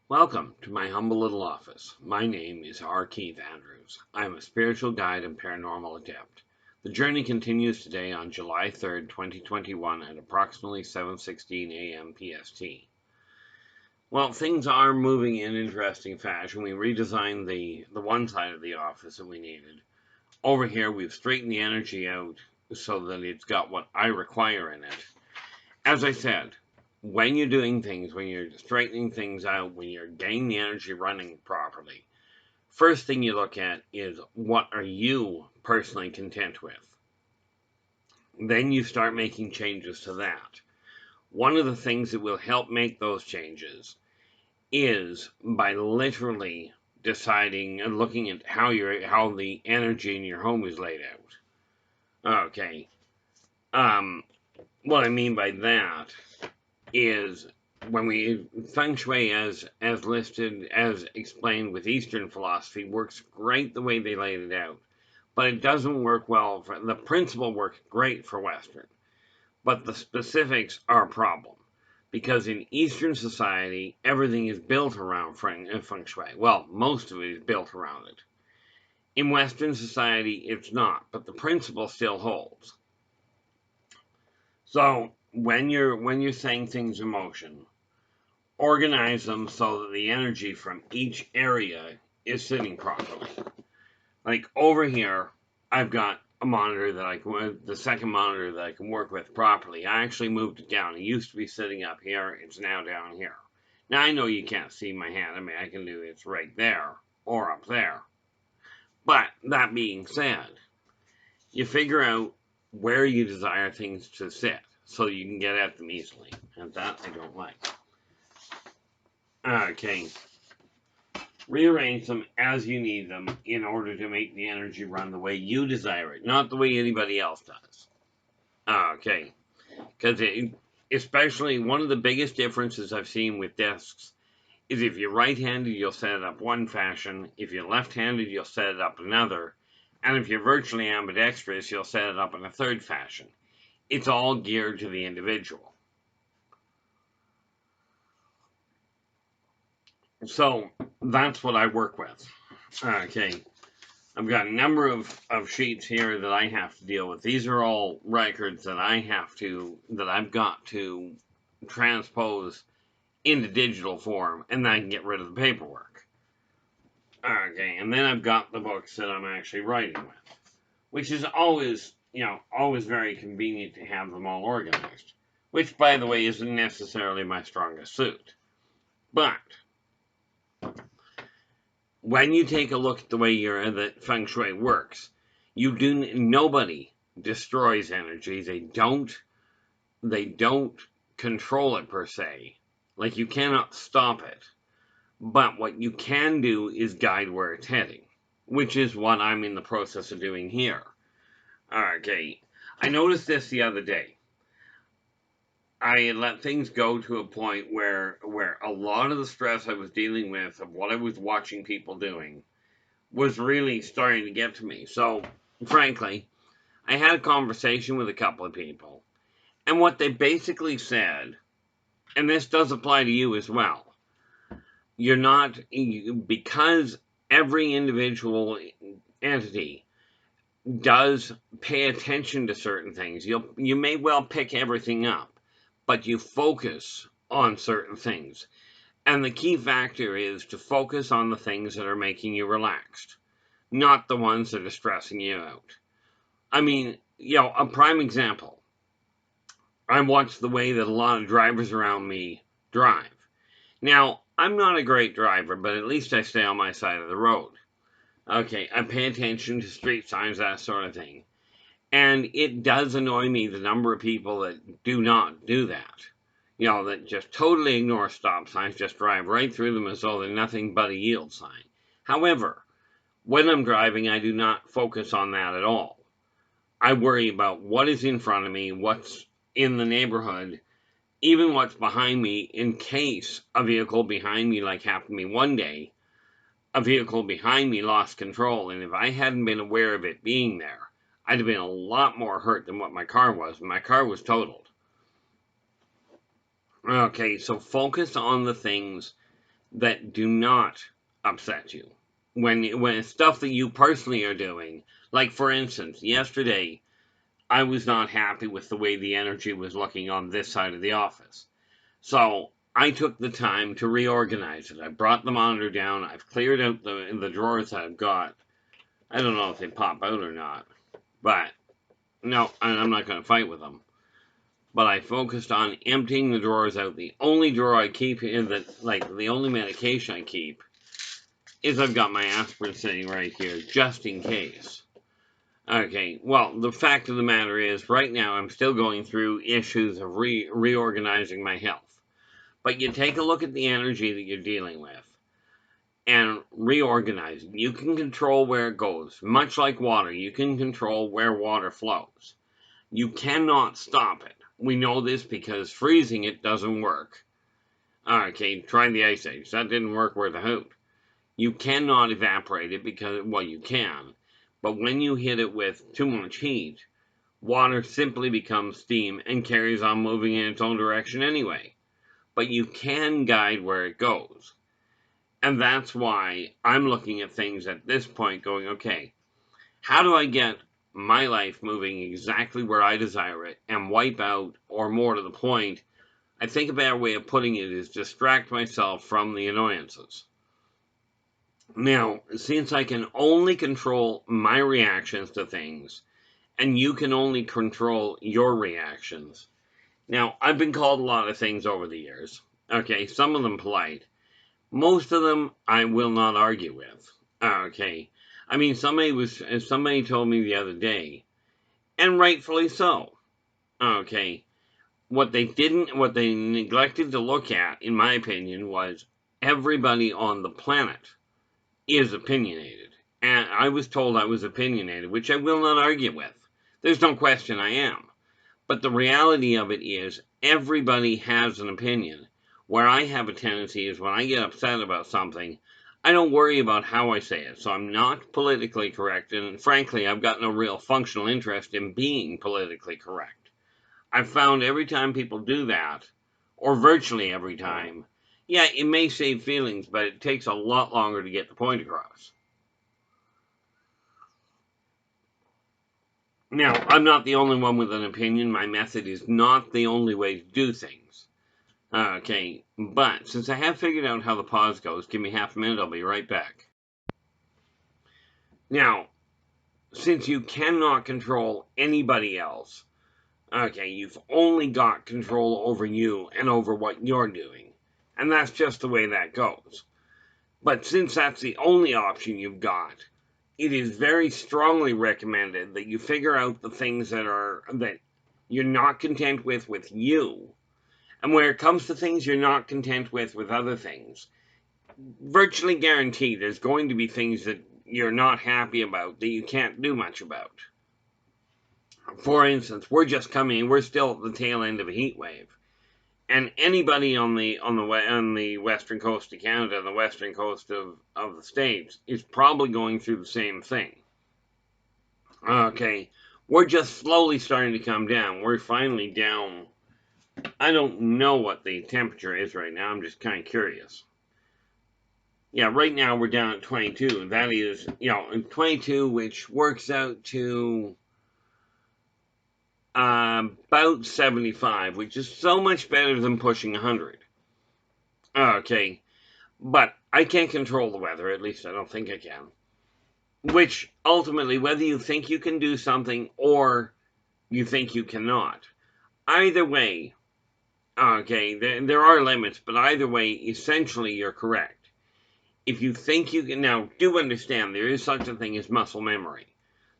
Welcome to my humble little office. My name is R. Keith Andrews. I am a spiritual guide and paranormal adept. The journey continues today on July 3rd, 2021 at approximately 7:16 a.m. PST. Well, things are moving in interesting fashion. We redesigned the one side of the office that we needed. Over here, we've straightened the energy out so that it's got what I require in it. As I said, when you're doing things, when you're straightening things out, when you're getting the energy running properly, first thing you look at is what are you personally content with? Then you start making changes to that. One of the things that will help make those changes is by literally deciding and looking at how the energy in your home is laid out. Okay. What I mean by that is when we feng shui as listed as explained with Eastern philosophy works great the way they laid it out, but it doesn't work well for the principle works great for Western, but the specifics are a problem because in Eastern society everything is built around feng shui. Well, most of it is built around it. In Western society it's not, but the principle still holds. So when you're saying things in motion, organize them so that the energy from each area is sitting properly. Like over here, I've got a monitor that the second monitor that I can work with properly. I actually moved it down. It used to be sitting up here. It's now down here. Now I know you can't see my hand. I mean, I can do it's right there or up there. But that being said, you figure out where you desire things to sit so you can get at them easily. And that I don't like. Okay. Rearrange them as you need them in order to make the energy run the way you desire it, not the way anybody else does. Okay. Because especially one of the biggest differences I've seen with desks is if you're right-handed, you'll set it up one fashion. If you're left-handed, you'll set it up another. And if you're virtually ambidextrous, you'll set it up in a third fashion. It's all geared to the individual. So that's what I work with. Okay. I've got a number of sheets here that I have to deal with. These are all records that I've got to transpose into digital form, and then I can get rid of the paperwork. Okay, and then I've got the books that I'm actually writing with, which is always very convenient to have them all organized, which, by the way, isn't necessarily my strongest suit. But when you take a look at the way that feng shui works, nobody destroys energy. They don't control it per se. Like you cannot stop it. But what you can do is guide where it's heading, which is what I'm in the process of doing here. Okay, I noticed this the other day. I had let things go to a point where a lot of the stress I was dealing with of what I was watching people doing was really starting to get to me. So, frankly, I had a conversation with a couple of people, and what they basically said, and this does apply to you as well, because every individual entity does pay attention to certain things. You may well pick everything up, but you focus on certain things. And the key factor is to focus on the things that are making you relaxed, not the ones that are stressing you out. I mean, a prime example. I watch the way that a lot of drivers around me drive. Now, I'm not a great driver, but at least I stay on my side of the road. Okay, I pay attention to street signs, that sort of thing. And it does annoy me the number of people that do not do that. That just totally ignore stop signs, just drive right through them as though they're nothing but a yield sign. However, when I'm driving, I do not focus on that at all. I worry about what is in front of me, what's in the neighborhood, even what's behind me in case a vehicle behind me, like happened to me one day, a vehicle behind me lost control, and if I hadn't been aware of it being there, I'd have been a lot more hurt than what my car was. My car was totaled. Okay, so focus on the things that do not upset you. When it's stuff that you personally are doing, like for instance, yesterday I was not happy with the way the energy was looking on this side of the office. So I took the time to reorganize it. I brought the monitor down. I've cleared out the drawers that I've got. I don't know if they pop out or not, but no, I'm not going to fight with them. But I focused on emptying the drawers out. The only drawer I keep in the only medication I keep is I've got my aspirin sitting right here, just in case. Okay, well, the fact of the matter is, right now I'm still going through issues of reorganizing my health. But you take a look at the energy that you're dealing with and reorganize it. You can control where it goes. Much like water, you can control where water flows. You cannot stop it. We know this because freezing it doesn't work. Okay, try the ice age. That didn't work worth a hoot. You cannot evaporate it because, well, you can. But when you hit it with too much heat, water simply becomes steam and carries on moving in its own direction anyway. But you can guide where it goes. And that's why I'm looking at things at this point going, okay, how do I get my life moving exactly where I desire it and wipe out, or more to the point, I think a better way of putting it is distract myself from the annoyances. Now, since I can only control my reactions to things, and you can only control your reactions. Now, I've been called a lot of things over the years. Okay, some of them polite. Most of them I will not argue with. Okay. I mean, somebody told me the other day, and rightfully so. Okay. What they neglected to look at, in my opinion, was everybody on the planet is opinionated. And I was told I was opinionated, which I will not argue with. There's no question I am. But the reality of it is, everybody has an opinion. Where I have a tendency is when I get upset about something, I don't worry about how I say it. So I'm not politically correct, and frankly, I've got no real functional interest in being politically correct. I've found every time people do that, or virtually every time, yeah, it may save feelings, but it takes a lot longer to get the point across. Now, I'm not the only one with an opinion. My method is not the only way to do things. Okay, but since I have figured out how the pause goes, give me half a minute, I'll be right back. Now, since you cannot control anybody else, okay, you've only got control over you and over what you're doing. And that's just the way that goes. But since that's the only option you've got, it is very strongly recommended that you figure out the things that you're not content with you. And where it comes to things you're not content with other things, virtually guaranteed there's going to be things that you're not happy about that you can't do much about. For instance, we're still at the tail end of a heat wave. And anybody on the western coast of Canada and the western coast of the States is probably going through the same thing. Okay, we're just slowly starting to come down. We're finally down. I don't know what the temperature is right now. I'm just kind of curious. Yeah, right now we're down at 22. That is, 22, which works out to about 75, which is so much better than pushing 100. Okay, but I can't control the weather, at least I don't think I can. Which, ultimately, whether you think you can do something or you think you cannot, either way, okay, there are limits, but either way, essentially, you're correct. If you think you can, now, do understand, there is such a thing as muscle memory.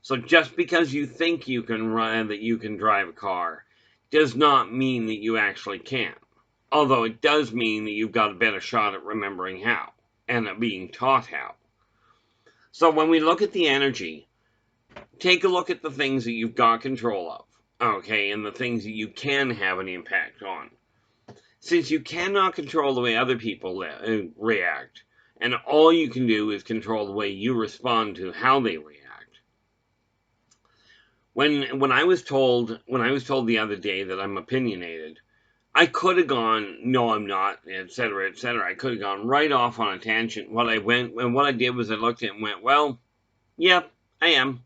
So just because you think you can run, that you can drive a car, does not mean that you actually can. Although it does mean that you've got a better shot at remembering how, and at being taught how. So when we look at the energy, take a look at the things that you've got control of, okay, and the things that you can have an impact on. Since you cannot control the way other people react, and all you can do is control the way you respond to how they react. When I was told the other day that I'm opinionated, I could have gone, no, I'm not, etc., etc. I could have gone right off on a tangent. What I did was I looked at it and went, well, yep, I am.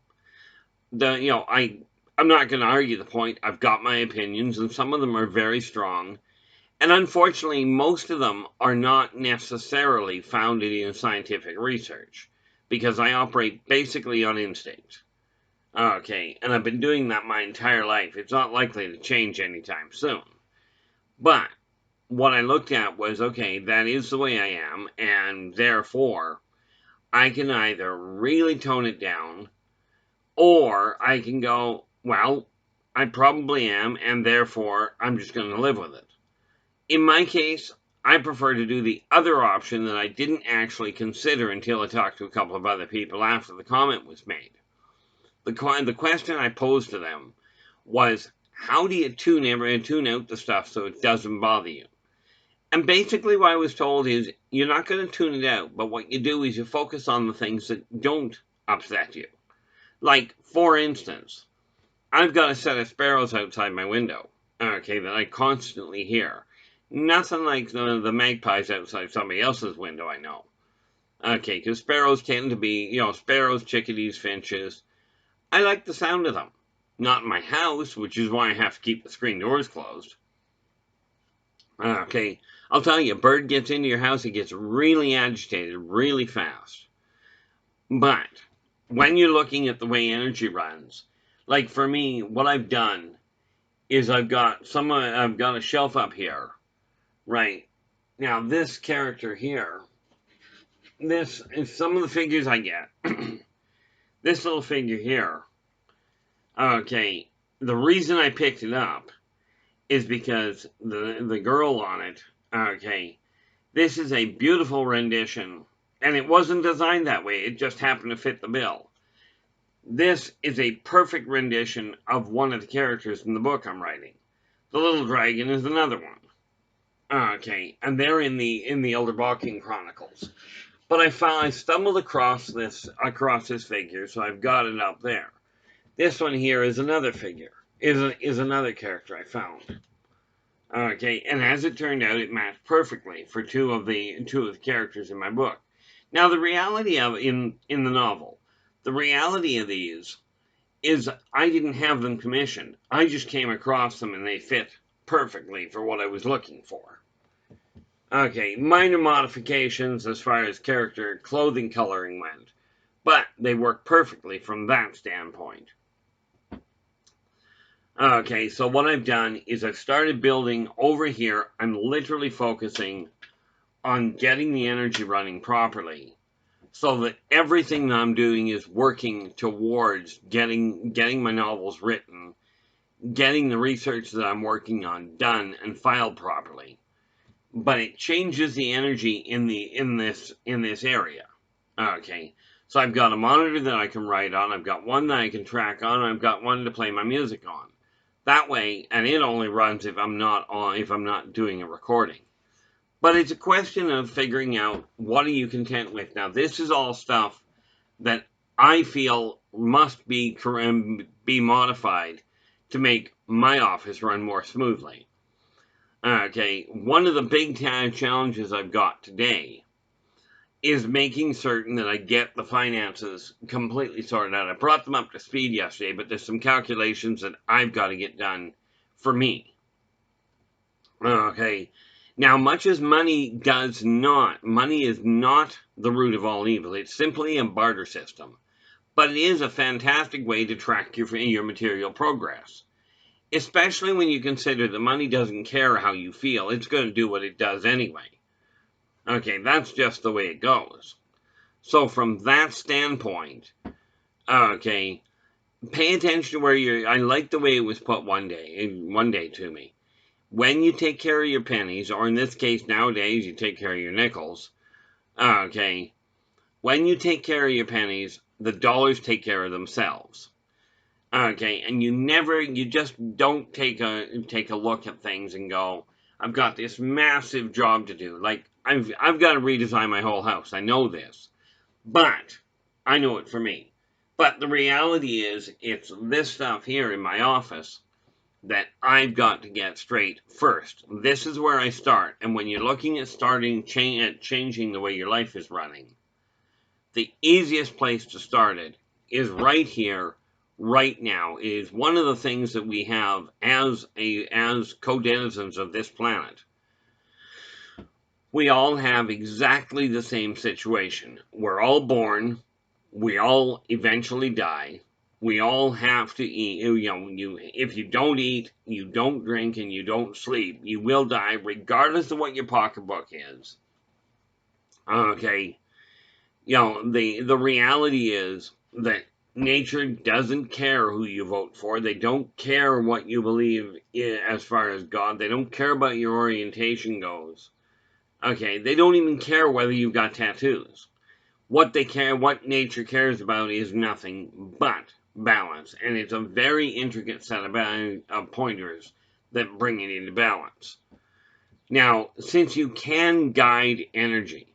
I'm not going to argue the point. I've got my opinions, and some of them are very strong. And unfortunately, most of them are not necessarily founded in scientific research, because I operate basically on instinct. Okay, and I've been doing that my entire life. It's not likely to change anytime soon. But what I looked at was, okay, that is the way I am, and therefore, I can either really tone it down, or I can go, well, I probably am, and therefore, I'm just going to live with it. In my case, I prefer to do the other option that I didn't actually consider until I talked to a couple of other people after the comment was made. The question I posed to them was, how do you tune out the stuff so it doesn't bother you? And basically what I was told is, you're not going to tune it out, but what you do is you focus on the things that don't upset you. Like, for instance, I've got a set of sparrows outside my window, okay, that I constantly hear. Nothing like the magpies outside somebody else's window, I know. Okay, because sparrows tend to be, sparrows, chickadees, finches. I like the sound of them. Not in my house, which is why I have to keep the screen doors closed. Okay, I'll tell you, a bird gets into your house, it gets really agitated really fast. But when you're looking at the way energy runs, like for me, what I've done is I've got a shelf up here, right? Now this character here, this is some of the figures I get. This little figure here, okay, the reason I picked it up is because the girl on it, okay, this is a beautiful rendition, and it wasn't designed that way, it just happened to fit the bill. This is a perfect rendition of one of the characters in the book I'm writing. The little dragon is another one. Okay, and they're in the Yldrbac Chronicles. But I stumbled across this figure, so I've got it up there. This one here is another figure, is another character I found. Okay, and as it turned out, it matched perfectly for two of the characters in my book. Now, the reality of in the novel, the reality of these is I didn't have them commissioned. I just came across them and they fit perfectly for what I was looking for. Okay, minor modifications as far as character clothing coloring went, but they work perfectly from that standpoint. Okay, so what I've done is I've started building over here. I'm literally focusing on getting the energy running properly so that everything that I'm doing is working towards getting my novels written, getting the research that I'm working on done and filed properly. But it changes the energy in this area. Okay, so I've got a monitor that I can write on, I've got one that I can track on, I've got one to play my music on. That way, and it only runs if I'm not doing a recording. But it's a question of figuring out what are you content with. Now, this is all stuff that I feel must be modified to make my office run more smoothly. Okay, one of the big challenges I've got today is making certain that I get the finances completely sorted out. I brought them up to speed yesterday, but there's some calculations that I've got to get done for me. Okay, now much as money is not the root of all evil. It's simply a barter system, but it is a fantastic way to track your material progress. Especially when you consider that money doesn't care how you feel. It's going to do what it does anyway. Okay, that's just the way it goes. So from that standpoint, okay, pay attention to where you're. I like the way it was put one day to me. When you take care of your pennies, or in this case nowadays, you take care of your nickels, okay, when you take care of your pennies, the dollars take care of themselves. Okay, and you just don't take a look at things and go, I've got this massive job to do. Like, I've got to redesign my whole house. I know this. But, I know it for me. But the reality is, it's this stuff here in my office that I've got to get straight first. This is where I start. And when you're looking at changing the way your life is running, the easiest place to start it is right here, right now. It is one of the things that we have as co-denizens of this planet. We all have exactly the same situation. We're all born. We all eventually die. We all have to eat. If you don't eat, you don't drink, and you don't sleep, you will die regardless of what your pocketbook is. Okay. The reality is that nature doesn't care who you vote for. They don't care what you believe as far as God. They don't care about your orientation goes. Okay, they don't even care whether you've got tattoos. What nature cares about is nothing but balance, and it's a very intricate set of pointers that bring it into balance. Now, since you can guide energy,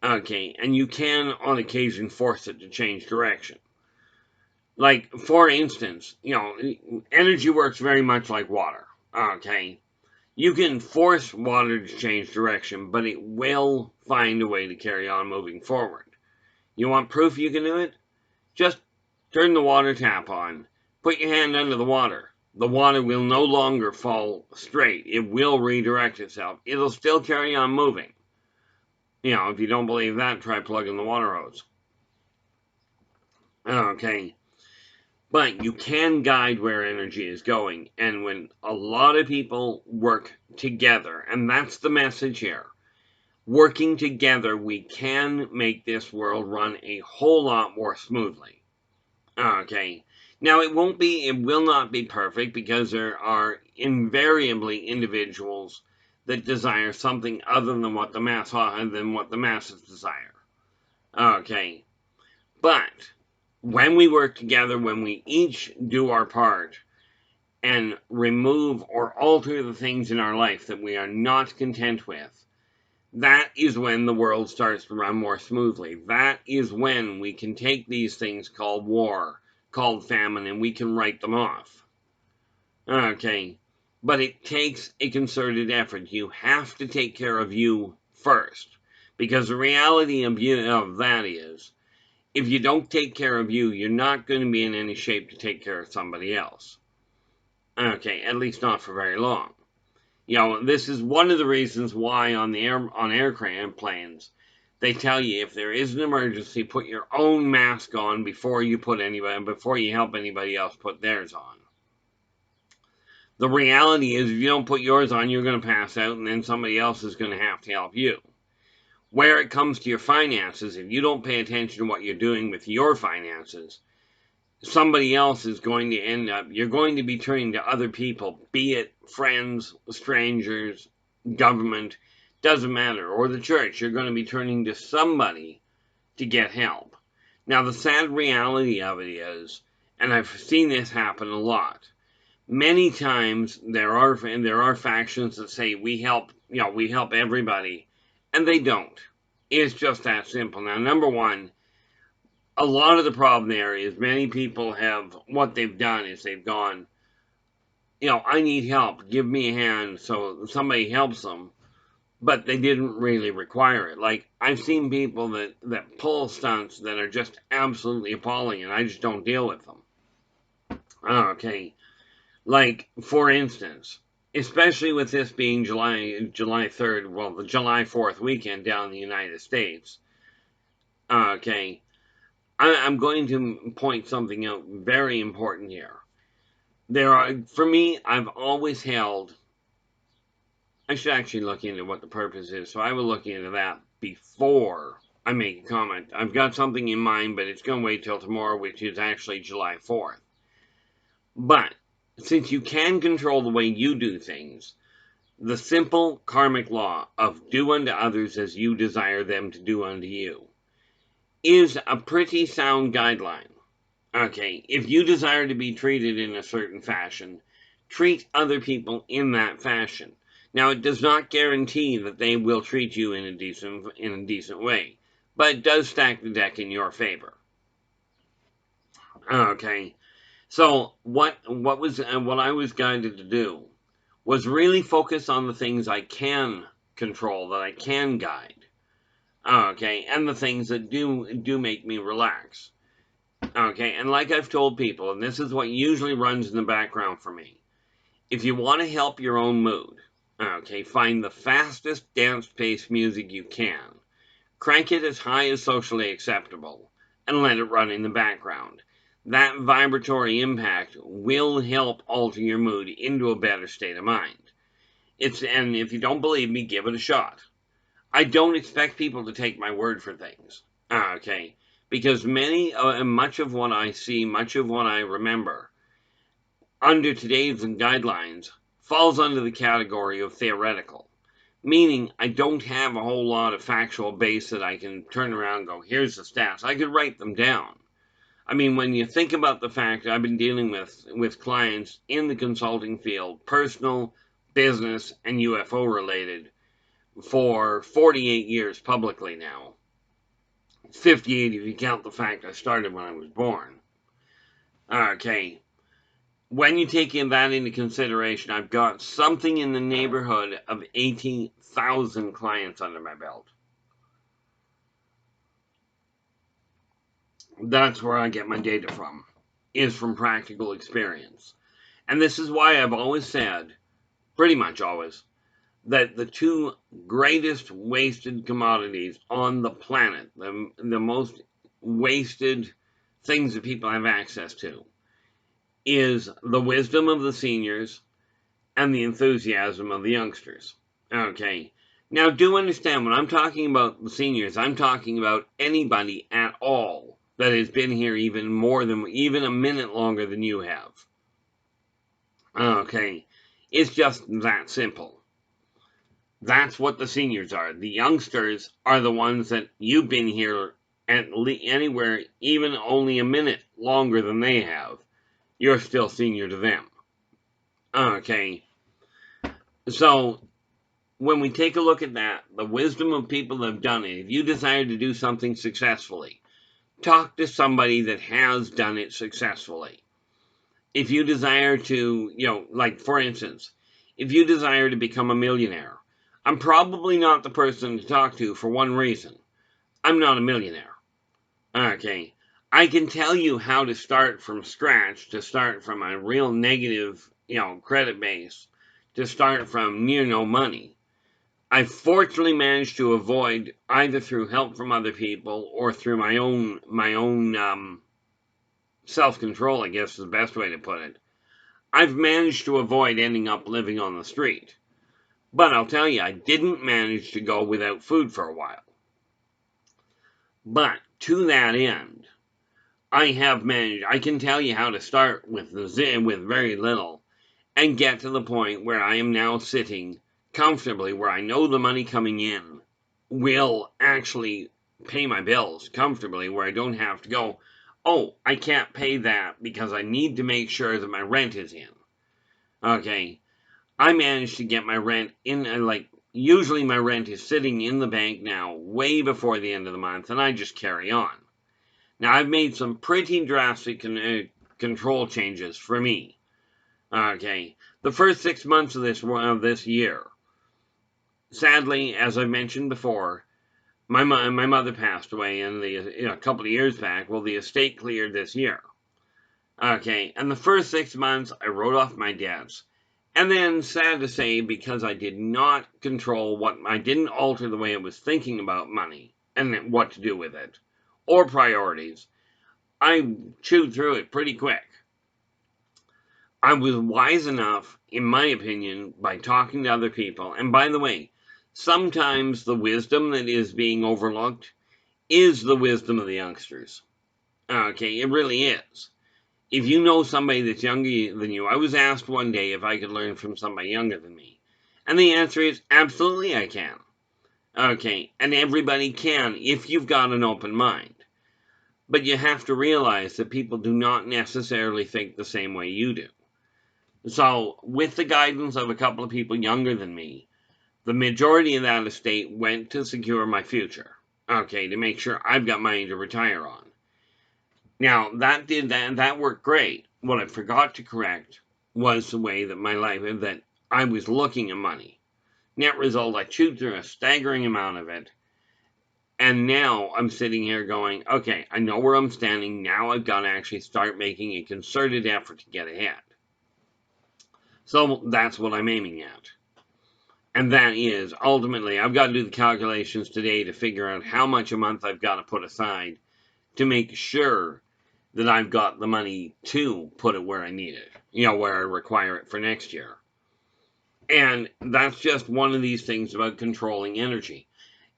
okay, and you can on occasion force it to change direction. Like, for instance, energy works very much like water, okay? You can force water to change direction, but it will find a way to carry on moving forward. You want proof you can do it? Just turn the water tap on. Put your hand under the water. The water will no longer fall straight. It will redirect itself. It'll still carry on moving. If you don't believe that, try plugging the water hose. Okay. But you can guide where energy is going. And when a lot of people work together, and that's the message here, working together, we can make this world run a whole lot more smoothly. Okay. Now, it will not be perfect because there are invariably individuals that desire something other than what the masses desire. Okay. But when we work together, when we each do our part and remove or alter the things in our life that we are not content with, that is when the world starts to run more smoothly. That is when we can take these things called war, called famine, and we can write them off. Okay. But it takes a concerted effort. You have to take care of you first. Because the reality of that is, if you don't take care of you, you're not going to be in any shape to take care of somebody else. Okay, at least not for very long. This is one of the reasons why on aircraft planes, they tell you if there is an emergency, put your own mask on before you help anybody else put theirs on. The reality is, if you don't put yours on, you're going to pass out, and then somebody else is going to have to help you. Where it comes to your finances, if you don't pay attention to what you're doing with your finances, somebody else is going to you're going to be turning to other people, be it friends, strangers, government, doesn't matter, or the church. You're going to be turning to somebody to get help. Now, the sad reality of it is, and I've seen this happen a lot, many times there are factions that say we help everybody, and they don't. It's just that simple. Now, number one, a lot of the problem there is many people what they've done is they've gone, I need help, give me a hand, so somebody helps them, but they didn't really require it. Like, I've seen people that pull stunts that are just absolutely appalling, and I just don't deal with them. Okay. Like, for instance, especially with this being July 3rd, well, the July 4th weekend down in the United States, okay, I'm going to point something out very important here. For me, I've always held, I should actually look into what the purpose is, so I will look into that before I make a comment. I've got something in mind, but it's going to wait till tomorrow, which is actually July 4th. But, since you can control the way you do things, the simple karmic law of do unto others as you desire them to do unto you is a pretty sound guideline. Okay, if you desire to be treated in a certain fashion, treat other people in that fashion. Now, it does not guarantee that they will treat you in a decent way, but it does stack the deck in your favor. Okay, So what I was guided to do was really focus on the things I can control, that I can guide. Okay, and the things that do make me relax. Okay, and like I've told people, and this is what usually runs in the background for me. If you want to help your own mood, okay, find the fastest dance-paced music you can. Crank it as high as socially acceptable and let it run in the background. That vibratory impact will help alter your mood into a better state of mind. And if you don't believe me, give it a shot. I don't expect people to take my word for things. Okay, because much of what I see, much of what I remember under today's guidelines falls under the category of theoretical. Meaning, I don't have a whole lot of factual base that I can turn around and go, here's the stats. I could write them down. I mean, when you think about the fact that I've been dealing with clients in the consulting field, personal, business, and UFO related, for 48 years publicly now. 58 if you count the fact I started when I was born. Okay. When you take that into consideration, I've got something in the neighborhood of 80,000 clients under my belt. That's where I get my data from, is from practical experience. And this is why I've always said, pretty much always, that the two greatest wasted commodities on the planet, the most wasted things that people have access to, is the wisdom of the seniors and the enthusiasm of the youngsters. Okay. Now, do understand when I'm talking about the seniors, I'm talking about anybody at all that has been here even a minute longer than you have. Okay. It's just that simple. That's what the seniors are. The youngsters are the ones that you've been here anywhere, even only a minute longer than they have. You're still senior to them. Okay. So when we take a look at that, the wisdom of people that have done it, if you desire to do something successfully, talk to somebody that has done it successfully. If you desire to, like for instance, if you desire to become a millionaire, I'm probably not the person to talk to for one reason. I'm not a millionaire. Okay. I can tell you how to start from scratch, to start from a real negative, credit base, to start from near no money. I fortunately managed to avoid, either through help from other people or through my own self-control, I guess is the best way to put it. I've managed to avoid ending up living on the street. But I'll tell you, I didn't manage to go without food for a while. But to that end, I have managed. I can tell you how to start with very little and get to the point where I am now sitting comfortably, where I know the money coming in will actually pay my bills comfortably, where I don't have to go, oh, I can't pay that because I need to make sure that my rent is in. Okay, I managed to get my rent in, usually my rent is sitting in the bank now way before the end of the month, and I just carry on. Now, I've made some pretty drastic control changes for me. Okay, the first 6 months of this year, sadly, as I mentioned before, my mother passed away a couple of years back. Well, the estate cleared this year. Okay, and the first 6 months, I wrote off my debts. And then, sad to say, because I did not I didn't alter the way I was thinking about money and what to do with it, or priorities, I chewed through it pretty quick. I was wise enough, in my opinion, by talking to other people. And by the way, sometimes the wisdom that is being overlooked is the wisdom of the youngsters. Okay, it really is. If you know somebody that's younger than you, I was asked one day if I could learn from somebody younger than me. And the answer is absolutely I can. Okay, and everybody can if you've got an open mind. But you have to realize that people do not necessarily think the same way you do. So, with the guidance of a couple of people younger than me, the majority of that estate went to secure my future. Okay, to make sure I've got money to retire on. Now, that worked great. what I forgot to correct was the way that my life, that I was looking at money. Net result, I chewed through a staggering amount of it. And now I'm sitting here going, okay, I know where I'm standing. Now I've got to actually start making a concerted effort to get ahead. So that's what I'm aiming at. And that is, ultimately, I've got to do the calculations today to figure out how much a month I've got to put aside to make sure that I've got the money to put it where I need it, where I require it for next year. And that's just one of these things about controlling energy.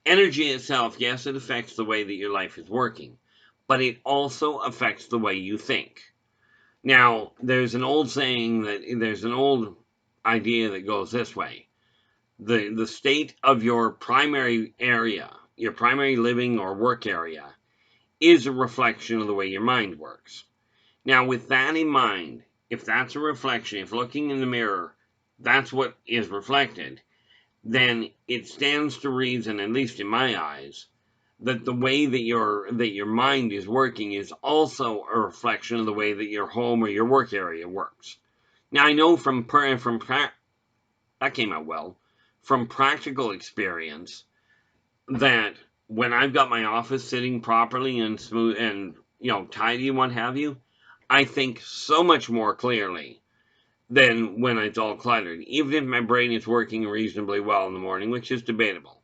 Energy itself, yes, it affects the way that your life is working, but it also affects the way you think. Now, there's an old saying, there's an old idea that goes this way. The state of your primary area, your primary living or work area, is a reflection of the way your mind works. Now, with that in mind, if that's a reflection, if looking in the mirror, that's what is reflected, then it stands to reason, at least in my eyes, that the way that your mind is working is also a reflection of the way that your home or your work area works. Now, I know that came out well, from practical experience, that when I've got my office sitting properly and smooth and tidy and what have you, I think so much more clearly than when it's all cluttered, even if my brain is working reasonably well in the morning, which is debatable.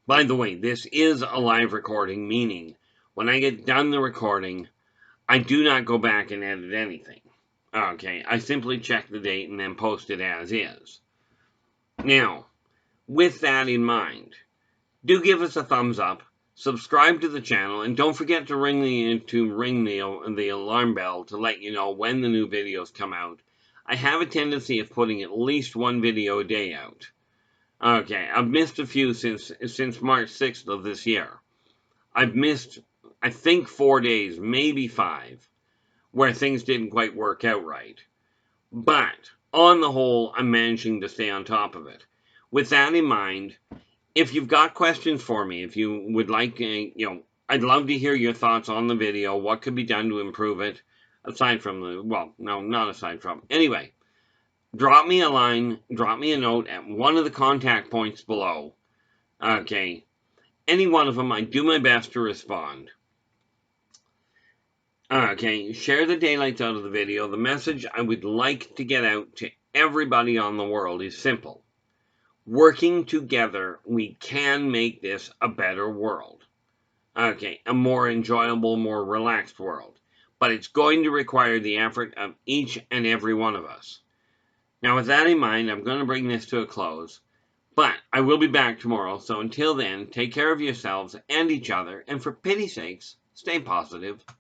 By the way, this is a live recording, meaning when I get done the recording, I do not go back and edit anything. Okay, I simply check the date and then post it as is. Now, with that in mind, do give us a thumbs up, subscribe to the channel, and don't forget to ring the alarm bell to let you know when the new videos come out. I have a tendency of putting at least one video a day out. Okay, I've missed a few since March 6th of this year. I've missed, I think, 4 days, maybe 5, where things didn't quite work out right. But, on the whole, I'm managing to stay on top of it. With that in mind, if you've got questions for me, if you would like, I'd love to hear your thoughts on the video, what could be done to improve it, aside from not aside from. Anyway, drop me a line, drop me a note at one of the contact points below. Okay, any one of them, I do my best to respond. Okay, share the daylights out of the video. The message I would like to get out to everybody on the world is simple. Working together, we can make this a better world. Okay, a more enjoyable, more relaxed world. But it's going to require the effort of each and every one of us. Now, with that in mind, I'm going to bring this to a close. But I will be back tomorrow, so until then, take care of yourselves and each other, and for pity's sakes, stay positive.